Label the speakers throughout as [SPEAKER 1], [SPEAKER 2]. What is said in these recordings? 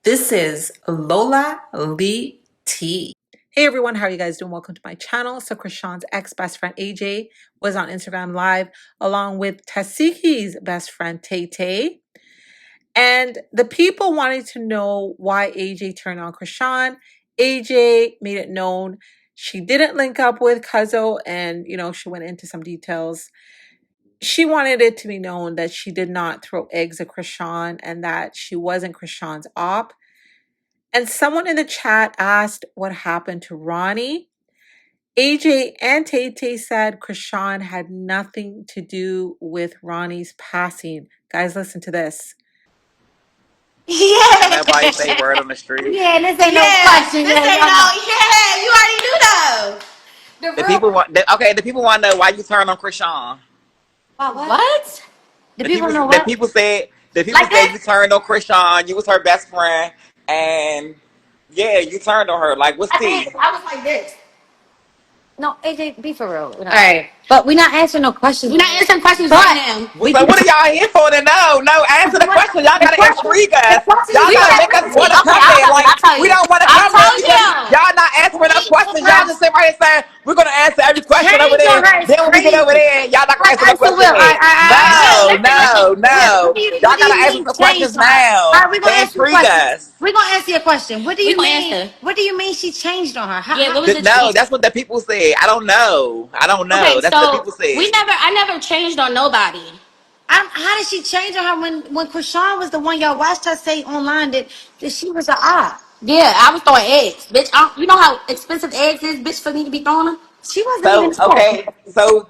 [SPEAKER 1] This is Lola Lee T. Hey everyone, how are you guys doing? Welcome to my channel. So Chrisean's ex-best friend Ajay was on Instagram Live along with Tasiki's best friend Tay Tay. And the people wanted to know why Ajay turned on Chrisean. Ajay made it known she didn't link up with Cuzzo, and she went into some details. She wanted it to be known that she did not throw eggs at Chrisean and that she wasn't Chrisean's op. And someone in the chat asked what happened to Ronnie. AJ and Tay Tay said Chrisean had nothing to do with Ronnie's passing. Guys, listen to this.
[SPEAKER 2] Yeah.
[SPEAKER 3] Nobody say word on the street.
[SPEAKER 2] Yeah, this ain't no question.
[SPEAKER 4] This ain't you already knew though.
[SPEAKER 3] The people want. The people want to know why you turned on Chrisean.
[SPEAKER 2] What? The people know
[SPEAKER 3] The
[SPEAKER 2] what?
[SPEAKER 3] people said. The people
[SPEAKER 2] Like
[SPEAKER 3] said
[SPEAKER 2] that?
[SPEAKER 3] you turned on Chrisean. You was her best friend, and yeah, you turned on her. Like, what's tea?
[SPEAKER 4] I was like this.
[SPEAKER 2] No, AJ, be for real.
[SPEAKER 4] All right.
[SPEAKER 2] But we're not answering no questions.
[SPEAKER 4] We're not answering questions right now.
[SPEAKER 3] So what are y'all here for? To know? No, answer the question. Y'all gotta intrigue us. Y'all gotta make us want to come there. Like, we don't want to come there because y'all not answering no questions. Y'all just sit right here saying we're gonna answer every question over there. Then when we get over there, y'all not gonna answer no questions. No. Y'all gotta answer some questions now.
[SPEAKER 2] All right, we're gonna
[SPEAKER 3] They
[SPEAKER 2] answer your
[SPEAKER 3] intrigue
[SPEAKER 2] question.
[SPEAKER 3] us.
[SPEAKER 2] We're gonna answer your question. What do you mean?
[SPEAKER 4] Answer.
[SPEAKER 2] What do you mean she changed on her?
[SPEAKER 4] Yeah, what was the
[SPEAKER 3] No,
[SPEAKER 4] change?
[SPEAKER 3] that's what the people said. I don't know.
[SPEAKER 4] Okay,
[SPEAKER 3] That's what the people said.
[SPEAKER 4] I never changed on nobody.
[SPEAKER 2] How did she change on her when Chrisean was the one y'all watched her say online that she was an op?
[SPEAKER 4] Yeah, I was throwing eggs, bitch. You know how expensive eggs is, bitch, for me to be throwing them.
[SPEAKER 2] She wasn't even
[SPEAKER 3] So
[SPEAKER 2] there.
[SPEAKER 3] so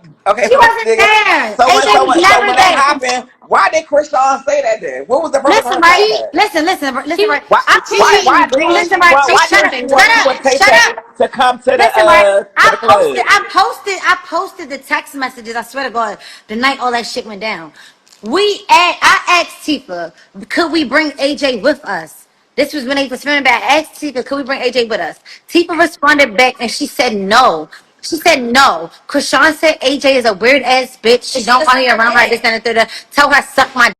[SPEAKER 2] She wasn't there.
[SPEAKER 3] so
[SPEAKER 2] AJ was
[SPEAKER 3] when
[SPEAKER 2] never
[SPEAKER 3] that
[SPEAKER 2] there.
[SPEAKER 3] happened, why did Chrisean say that then? What was the purpose of
[SPEAKER 2] Listen,
[SPEAKER 3] her saying
[SPEAKER 2] right?
[SPEAKER 3] that?
[SPEAKER 2] Listen, right?
[SPEAKER 3] Why didn't
[SPEAKER 2] Listen,
[SPEAKER 3] she
[SPEAKER 2] right?
[SPEAKER 3] want you and Tay
[SPEAKER 2] Shut
[SPEAKER 3] Tay
[SPEAKER 2] up.
[SPEAKER 3] to come to
[SPEAKER 2] Listen, right?
[SPEAKER 3] the club?
[SPEAKER 2] I posted the text messages. I swear to God, the night all that shit went down. I asked Tifa, could we bring AJ with us? This was when they was filming back. I asked Tifa, could we bring AJ with us? Tifa responded back and she said no. She said no. Chrisean said AJ is a weird ass bitch. She don't want to around like this and the tell her suck my.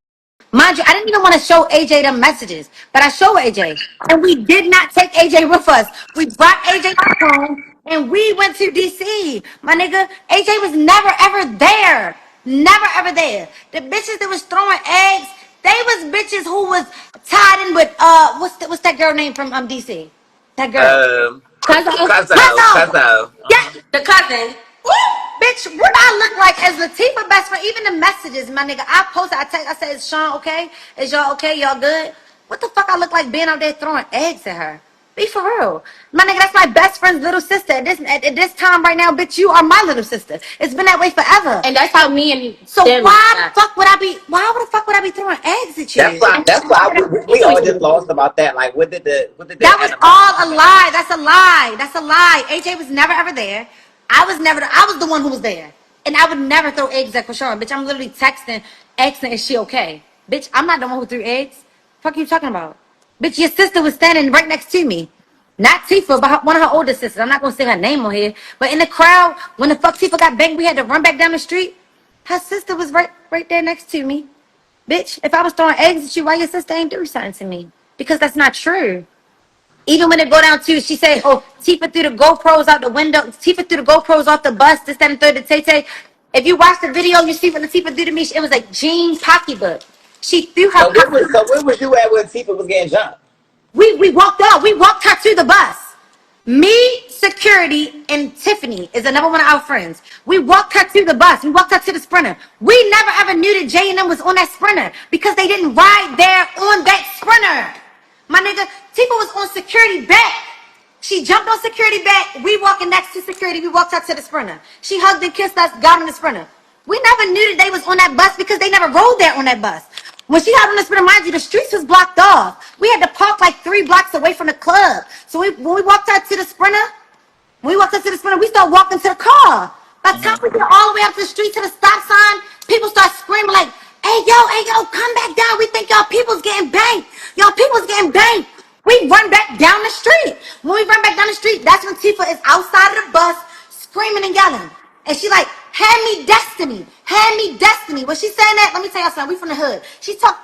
[SPEAKER 2] Mind you, I didn't even want to show AJ the messages, but I showed AJ. And we did not take AJ with us. We brought AJ home and we went to DC. My nigga, AJ was never ever there. Never ever there. The bitches that was throwing eggs, they was bitches who was tied in with what's that girl name from DC? That girl.
[SPEAKER 3] Cuzzo.
[SPEAKER 2] Yeah,
[SPEAKER 4] The cousin.
[SPEAKER 2] bitch, what I look like as Latifah best friend, even the messages, my nigga. I posted, I said, is Sean okay? Is y'all okay? Y'all good? What the fuck I look like being out there throwing eggs at her? Be for real. My nigga, that's my best friend's little sister. At this time right now, bitch, you are my little sister. It's been that way forever.
[SPEAKER 4] And that's how me and
[SPEAKER 2] So why the fuck would I be throwing eggs at you?
[SPEAKER 3] That's why we all just lost about that. Like, what did the
[SPEAKER 2] That was all a lie. That's a lie. That's a lie. AJ was never ever there. I was the one who was there. And I would never throw eggs at Chrisean. Bitch, I'm literally texting, asking, is she okay? Bitch, I'm not the one who threw eggs. Fuck you talking about? Bitch, your sister was standing right next to me. Not Tifa, but one of her older sisters. I'm not gonna say her name on here. But in the crowd, when the fuck Tifa got banged, we had to run back down the street. Her sister was right there next to me. Bitch, if I was throwing eggs at you, why your sister ain't do something to me? Because that's not true. Even when it go down to, she said, oh, Tifa threw the GoPros out the window. Tifa threw the GoPros off the bus, this, that, and third, to Tay-Tay. If you watch the video, you see what Tifa did to me. It was a jean pocketbook. She threw her pocketbook.
[SPEAKER 3] So where was you at when Tifa was getting jumped?
[SPEAKER 2] We walked out. We walked her to the bus. Me, security, and Tiffany is another one of our friends. We walked her to the bus. We walked her to the Sprinter. We never ever knew that Jay and them was on that Sprinter because they didn't ride there on that Sprinter. My nigga, Tifa was on security back. She jumped on security back. We walking next to security. We walked up to the Sprinter. She hugged and kissed us, got on the Sprinter. We never knew that they was on that bus because they never rode there on that bus. When she got on the Sprinter, mind you, the streets was blocked off. We had to park like 3 blocks away from the club. So when we walked up to the Sprinter, we start walking to the car. By the time we get all the way up the street to the stop sign, people start screaming like, hey, yo, come back down. We think y'all people's getting banked. Y'all people's getting banked. We run back down the street. When we run back down the street, that's when Tifa is outside of the bus screaming and yelling. And she like, hand me destiny. Hand me destiny. When she saying that, let me tell y'all something. We from the hood. She talk.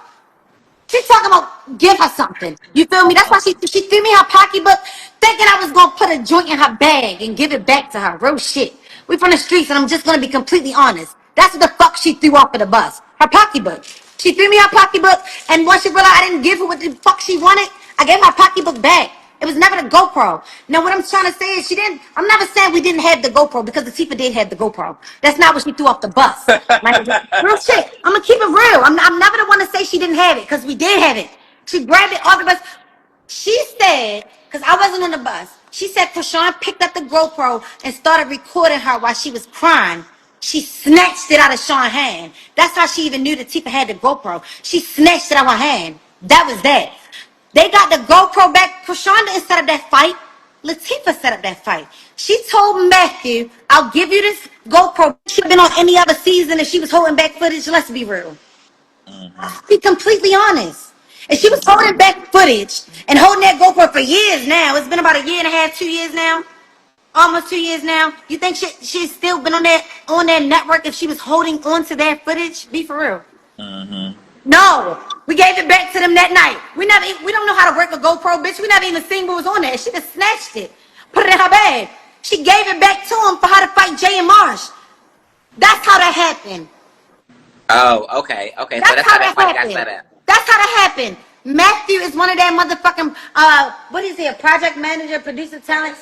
[SPEAKER 2] She talking about give her something. You feel me? That's why she threw me her pocketbook, thinking I was gonna put a joint in her bag and give it back to her. Real shit. We from the streets, and I'm just gonna be completely honest. That's what the fuck she threw off of the bus. Her pocketbook. She threw me her pocketbook, and once she realized I didn't give her what the fuck she wanted, I gave her her pocketbook back. It was never the GoPro. Now, what I'm trying to say is she didn't. I'm never saying we didn't have the GoPro because Latifah did have the GoPro. That's not what she threw off the bus. Like, real shit. I'm gonna keep it real. I'm never the one to say she didn't have it because we did have it. She grabbed it off the bus. She said, because I wasn't on the bus. She said Chrisean picked up the GoPro and started recording her while she was crying. She snatched it out of Sean's hand. That's how she even knew that Tifa had the GoPro. She snatched it out of her hand. That was that. They got the GoPro back. Chrisean didn't set up that fight. Latifah set up that fight. She told Matthew, I'll give you this GoPro. She'd been on any other season if she was holding back footage. Let's be real. Be completely honest. And she was holding back footage and holding that GoPro for years now. It's been about a year and a half, 2 years now. Almost 2 years now. You think she's still been on that network if she was holding on to that footage? Be for real. No, we gave it back to them that night. We don't know how to work a GoPro, bitch. We never even seen what was on there. She just snatched it, put it in her bag. She gave it back to him for her to fight Jay and Marsh. That's how that happened.
[SPEAKER 3] Oh, okay. So that's how that fight got set up.
[SPEAKER 2] That's how that happened. Matthew is one of that motherfucking what is he? A project manager, producer, talent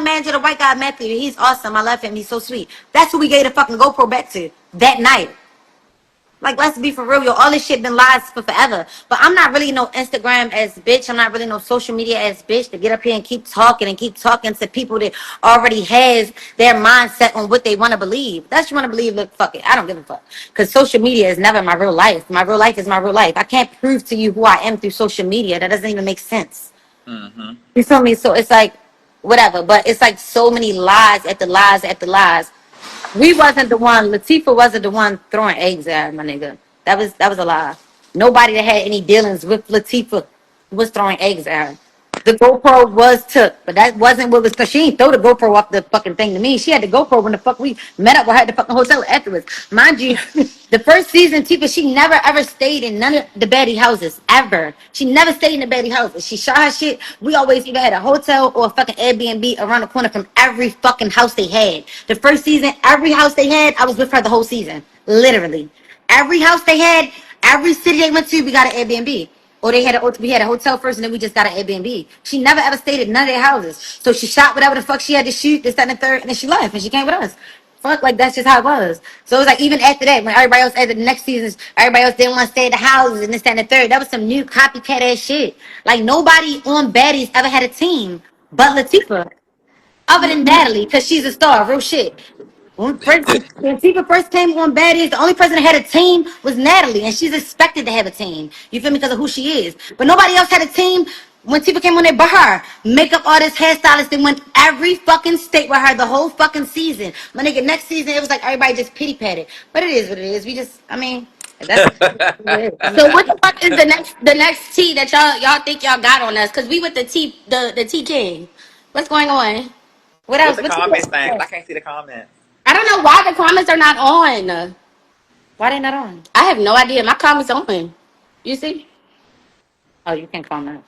[SPEAKER 2] manager. The white guy Matthew. He's awesome. I love him. He's so sweet. That's who we gave the fucking GoPro back to that night. Like, let's be for real, yo. All this shit been lies for forever. But I'm not really no Instagram ass bitch. I'm not really no social media ass bitch to get up here and keep talking to people that already has their mindset on what they want to believe. That's what you want to believe. Look, fuck it. I don't give a fuck. Because social media is never my real life. My real life is my real life. I can't prove to you who I am through social media. That doesn't even make sense. You feel me? So it's like, whatever. But it's like so many lies at the lies at the lies. We wasn't the one. Latifah wasn't the one throwing eggs at her, my nigga. That was a lie. Nobody that had any dealings with Latifah was throwing eggs at her. The GoPro was took, but that wasn't what was. Cause she didn't throw the GoPro off the fucking thing to me. She had the GoPro when the fuck we met up with her at the fucking hotel afterwards. Mind you, the first season, Tifa, she never ever stayed in none of the baddie houses ever. She never stayed in the baddie houses. She shot her shit. We always either had a hotel or a fucking Airbnb around the corner from every fucking house they had. The first season, every house they had, I was with her the whole season, literally. Every house they had, every city they went to, we got an Airbnb. Or we had a hotel first and then we just got an Airbnb. She never ever stayed at none of their houses. So she shot whatever the fuck she had to shoot, this, that, and the third, and then she left and she came with us. Fuck, like that's just how it was. So it was like even after that, when everybody else at the next seasons, everybody else didn't want to stay at the houses and this, that, and the third. That was some new copycat ass shit. Like nobody on Baddies ever had a team but Latifah. Other than Natalie, because she's a star, real shit. When Tifa first came on Baddies, the only person that had a team was Natalie, and she's expected to have a team. You feel me? Because of who she is. But nobody else had a team when Tifa came on there but her. Makeup artist, hairstylist, they went every fucking state with her the whole fucking season. My nigga, next season, it was like everybody just pity patted. But it is what it is. We just, I mean, that's what it is.
[SPEAKER 4] So what the fuck is the next tea that y'all think y'all got on us? Cause we with the T King. What's going on? What
[SPEAKER 3] What's
[SPEAKER 4] else?
[SPEAKER 3] the
[SPEAKER 4] What you
[SPEAKER 3] comments saying?
[SPEAKER 4] got?
[SPEAKER 3] I can't see the comments.
[SPEAKER 4] I don't know why the comments are not on.
[SPEAKER 2] Why they not on?
[SPEAKER 4] I have no idea. My comments on. You see?
[SPEAKER 2] Oh, you can comment.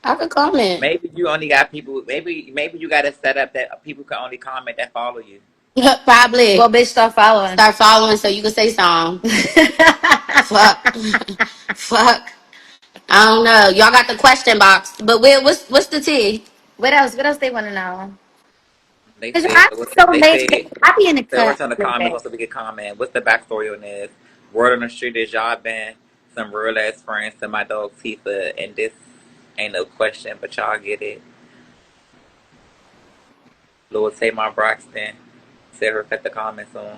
[SPEAKER 4] I could comment.
[SPEAKER 3] Maybe you only got people. Maybe you got it set up that people can only comment that follow you.
[SPEAKER 4] Probably.
[SPEAKER 2] Well, bitch, start following.
[SPEAKER 4] Start following so you can say something. Fuck. Fuck. I don't know. Y'all got the question box. But what's the tea?
[SPEAKER 2] What else? What else they want to know?
[SPEAKER 3] They
[SPEAKER 2] Because
[SPEAKER 3] said,
[SPEAKER 2] I'm so
[SPEAKER 3] they
[SPEAKER 2] amazed.
[SPEAKER 3] said,
[SPEAKER 2] I be in the
[SPEAKER 3] so we're
[SPEAKER 2] cut.
[SPEAKER 3] on the comments so we can comment. What's the backstory on this? Word on the street is y'all been some real ass friends to my dog Tifa, and this ain't no question, but y'all get it. Lord Tamar Braxton said her cut the comments on.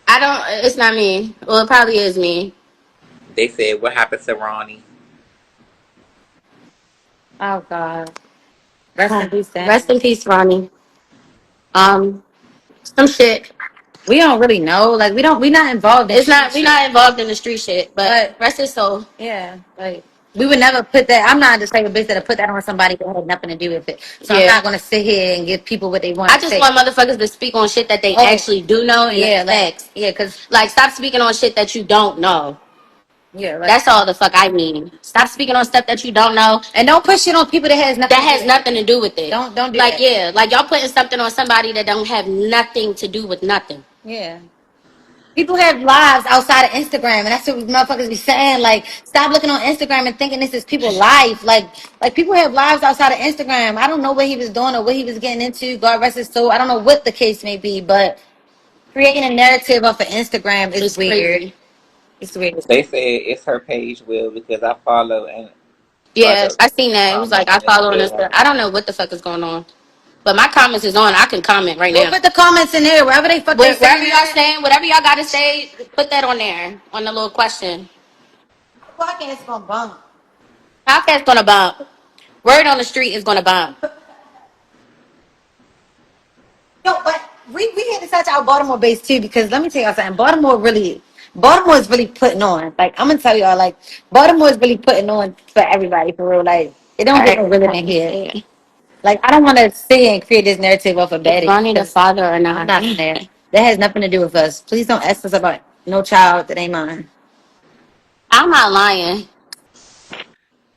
[SPEAKER 4] I don't. It's not me. Well, it probably is me.
[SPEAKER 3] They said, what happened to Ronnie?
[SPEAKER 2] Oh God. Rest in peace, Dad.
[SPEAKER 4] Rest in peace, Ronnie. Some shit.
[SPEAKER 2] We don't really know. Like we not involved in
[SPEAKER 4] It's not. We're not involved in the street shit. But rest his soul.
[SPEAKER 2] yeah, like we would never put that. I'm not the type of bitch that'll put that on somebody that had nothing to do with it. So I'm
[SPEAKER 4] Yeah.
[SPEAKER 2] not gonna sit here and give people what they want.
[SPEAKER 4] I just want motherfuckers to speak on shit that they actually do know and
[SPEAKER 2] yeah, like
[SPEAKER 4] facts.
[SPEAKER 2] yeah, because
[SPEAKER 4] Like stop speaking on shit that you don't know.
[SPEAKER 2] Yeah, like,
[SPEAKER 4] That's all the fuck I mean. Stop speaking on stuff that you don't know.
[SPEAKER 2] and don't push it on people that has
[SPEAKER 4] Nothing to do with it.
[SPEAKER 2] Don't do
[SPEAKER 4] like
[SPEAKER 2] that.
[SPEAKER 4] yeah, like y'all putting something on somebody that don't have nothing to do with nothing.
[SPEAKER 2] Yeah. People have lives outside of Instagram, and that's what motherfuckers be saying. Like, stop looking on Instagram and thinking this is people's life. Like people have lives outside of Instagram. I don't know what he was doing or what he was getting into. God rest his soul. I don't know what the case may be, but creating a narrative off of Instagram is
[SPEAKER 4] It's
[SPEAKER 2] weird.
[SPEAKER 4] crazy.
[SPEAKER 2] It's weird.
[SPEAKER 3] They said it's her page, Will, because I follow and try
[SPEAKER 4] Yeah,
[SPEAKER 3] to
[SPEAKER 4] I seen that. It was like
[SPEAKER 3] comment
[SPEAKER 4] I
[SPEAKER 3] and
[SPEAKER 4] follow on
[SPEAKER 3] tell
[SPEAKER 4] this.
[SPEAKER 3] her.
[SPEAKER 4] I don't know what the fuck is going on, but my comments is on. I can comment right
[SPEAKER 2] Go
[SPEAKER 4] now.
[SPEAKER 2] put the comments in there, wherever they fuck they
[SPEAKER 4] Wherever y'all
[SPEAKER 2] saying.
[SPEAKER 4] saying, whatever y'all got to say, put that on there on the little question.
[SPEAKER 2] Podcast gonna bump.
[SPEAKER 4] Podcast gonna bump. Word on the street is gonna bump.
[SPEAKER 2] Yo, but we had to touch our Baltimore base too, because let me tell y'all something. Baltimore is really putting on. Like, I'm gonna tell y'all, like, Baltimore is really putting on for everybody, for real. Like, it don't
[SPEAKER 4] All
[SPEAKER 2] get no realer
[SPEAKER 4] right.
[SPEAKER 2] than here. Like, I don't want to sit and create this narrative off of
[SPEAKER 4] Is
[SPEAKER 2] Betty.
[SPEAKER 4] Ronnie the father or
[SPEAKER 2] I'm
[SPEAKER 4] not?
[SPEAKER 2] not in there. That has nothing to do with us. Please don't ask us about no child that ain't mine.
[SPEAKER 4] I'm not lying.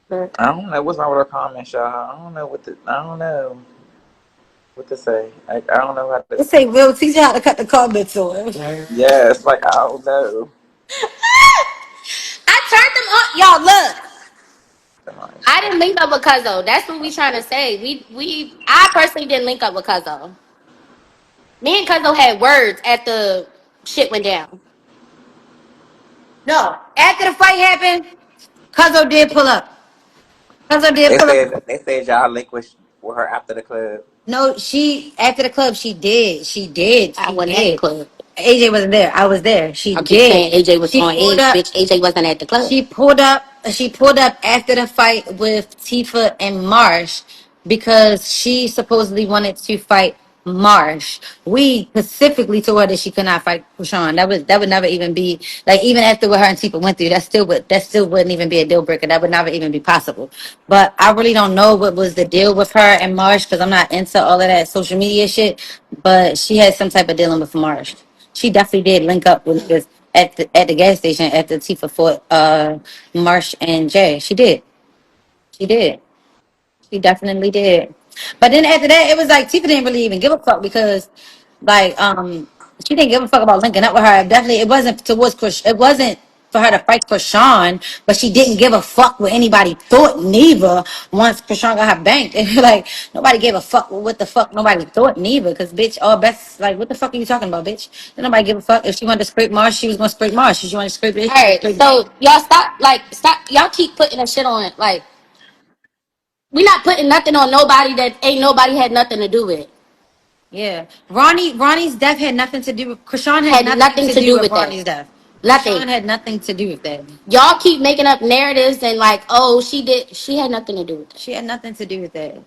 [SPEAKER 4] But
[SPEAKER 3] I don't know what's wrong with her comments, y'all. I don't know what to say. I don't know how to.
[SPEAKER 2] They say, Will, teach you how to cut the comments on.
[SPEAKER 3] Yeah, it's like I don't know.
[SPEAKER 4] I turned them on. Y'all, look. I
[SPEAKER 3] Like,
[SPEAKER 4] didn't link up with Cuzzo. That's what we trying to say. I personally didn't link up with Cuzzo. Me and Cuzzo had words after shit went down.
[SPEAKER 2] No, after the fight happened, Cuzzo did pull up. Cuzzo did
[SPEAKER 3] they
[SPEAKER 2] pull up.
[SPEAKER 3] said y'all linked with her after the club.
[SPEAKER 2] No, she after the club, she did. She did.
[SPEAKER 4] I
[SPEAKER 2] She
[SPEAKER 4] wasn't at the
[SPEAKER 2] did.
[SPEAKER 4] club.
[SPEAKER 2] AJ wasn't there. I was there. She
[SPEAKER 4] I keep
[SPEAKER 2] did.
[SPEAKER 4] saying AJ was
[SPEAKER 2] She
[SPEAKER 4] on
[SPEAKER 2] pulled
[SPEAKER 4] H,
[SPEAKER 2] up.
[SPEAKER 4] bitch. AJ wasn't at the club.
[SPEAKER 2] She pulled up. She pulled up after the fight with Tifa and Marsh because she supposedly wanted to fight Marsh. We specifically told her that she could not fight Krishan. That would never even be like, even after what her and Tifa went through. That still wouldn't even be a deal breaker. That would never even be possible. But I really don't know what was the deal with her and Marsh because I'm not into all of that social media shit. But she had some type of dealing with Marsh. She definitely did link up with this at the gas station after Tifa fought Marsh and Jay. She did. She did. She definitely did. But then after that, it was like Tifa didn't really even give a fuck because, like, she didn't give a fuck about linking up with her. Definitely, it wasn't towards Chris. It wasn't for her to fight for Sean, but she didn't give a fuck what anybody thought. Neither once Krishan got her banked, and like nobody gave a fuck what the fuck nobody thought. Neither, because bitch, all best like what the fuck are you talking about, bitch? Didn't nobody give a fuck if she wanted to scrape Mars, she was gonna scrape Mars. If she wanted to scrape it,
[SPEAKER 4] All right, so y'all stop. Y'all keep putting that shit on. Like, we not putting nothing on nobody that ain't nobody had nothing to do with.
[SPEAKER 2] yeah. Ronnie's death had nothing to do with Krishan had
[SPEAKER 4] Had
[SPEAKER 2] nothing
[SPEAKER 4] nothing
[SPEAKER 2] to
[SPEAKER 4] to
[SPEAKER 2] do
[SPEAKER 4] do
[SPEAKER 2] with
[SPEAKER 4] with that.
[SPEAKER 2] Ronnie's death.
[SPEAKER 4] Nothing.
[SPEAKER 2] Krishan had nothing to do with that.
[SPEAKER 4] Y'all keep making up narratives and like, oh, she did. She had nothing to do with that.
[SPEAKER 2] She had nothing to do with that.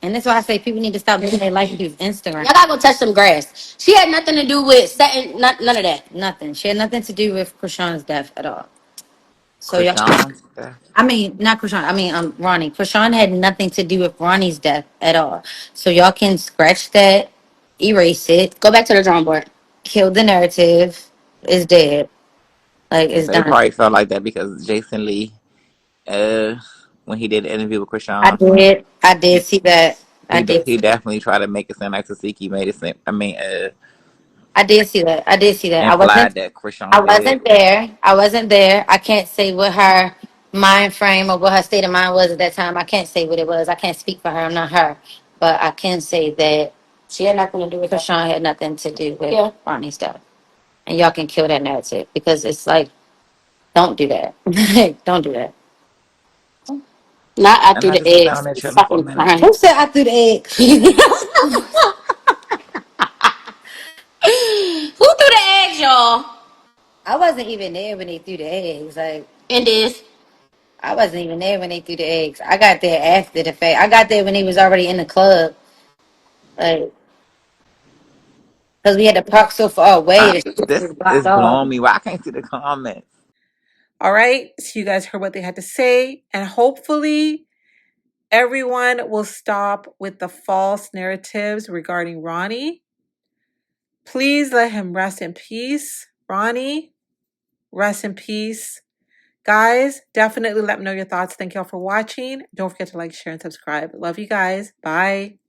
[SPEAKER 2] And that's why I say people need to stop living their life through Instagram.
[SPEAKER 4] Y'all gotta go touch some grass. She had nothing to do with setting none of that.
[SPEAKER 2] Nothing. She had nothing to do with Krishan's death at all. So y'all,
[SPEAKER 3] Krishan.
[SPEAKER 2] I mean, not Krishan. I mean, Ronnie. Krishan had nothing to do with Ronnie's death at all. So y'all can scratch that, erase it,
[SPEAKER 4] Go back to the drawing board.
[SPEAKER 2] kill the narrative. It's dead. Like, it's
[SPEAKER 3] They
[SPEAKER 2] done.
[SPEAKER 3] probably felt like that because Jason Lee, uh, when he did the interview with
[SPEAKER 2] I
[SPEAKER 3] Krishan,
[SPEAKER 2] did. I did
[SPEAKER 3] he
[SPEAKER 2] see that. I did.
[SPEAKER 3] he definitely tried to make it sound like Tasiki made it seem. I mean,
[SPEAKER 2] I did see that. I did see that.
[SPEAKER 3] implied that
[SPEAKER 2] I
[SPEAKER 3] Krishan did.
[SPEAKER 2] wasn't there. I wasn't there. I can't say what her mind frame or what her state of mind was at that time. I can't say what it was. I can't speak for her. I'm not her. But I can say that
[SPEAKER 4] She had nothing to do with that.
[SPEAKER 2] Krishan had nothing to do with Ronnie's stuff. And y'all can kill that narrative because it's like, don't do that. Don't do that.
[SPEAKER 4] Not I
[SPEAKER 3] And
[SPEAKER 4] threw
[SPEAKER 3] I
[SPEAKER 4] the
[SPEAKER 3] just been down
[SPEAKER 4] eggs.
[SPEAKER 3] there
[SPEAKER 4] It's
[SPEAKER 3] chilling for a
[SPEAKER 4] fucking
[SPEAKER 3] minute.
[SPEAKER 4] crying.
[SPEAKER 2] Who said I threw the egg?
[SPEAKER 4] Who threw the eggs, y'all?
[SPEAKER 2] I wasn't even there when they threw the eggs. Like,
[SPEAKER 4] And this.
[SPEAKER 2] I wasn't even there when they threw the eggs. I got there after the fact. I got there when he was already in the club. Like, because we had to park so far away, the shit
[SPEAKER 3] This
[SPEAKER 2] was blocked
[SPEAKER 3] is
[SPEAKER 2] off.
[SPEAKER 3] blowing me. Why I can't see the comments?
[SPEAKER 1] All right. So you guys heard what they had to say. And hopefully everyone will stop with the false narratives regarding Ronnie. Please let him rest in peace. Ronnie, rest in peace. Guys, definitely let me know your thoughts. Thank y'all for watching. Don't forget to like, share, and subscribe. Love you guys. Bye.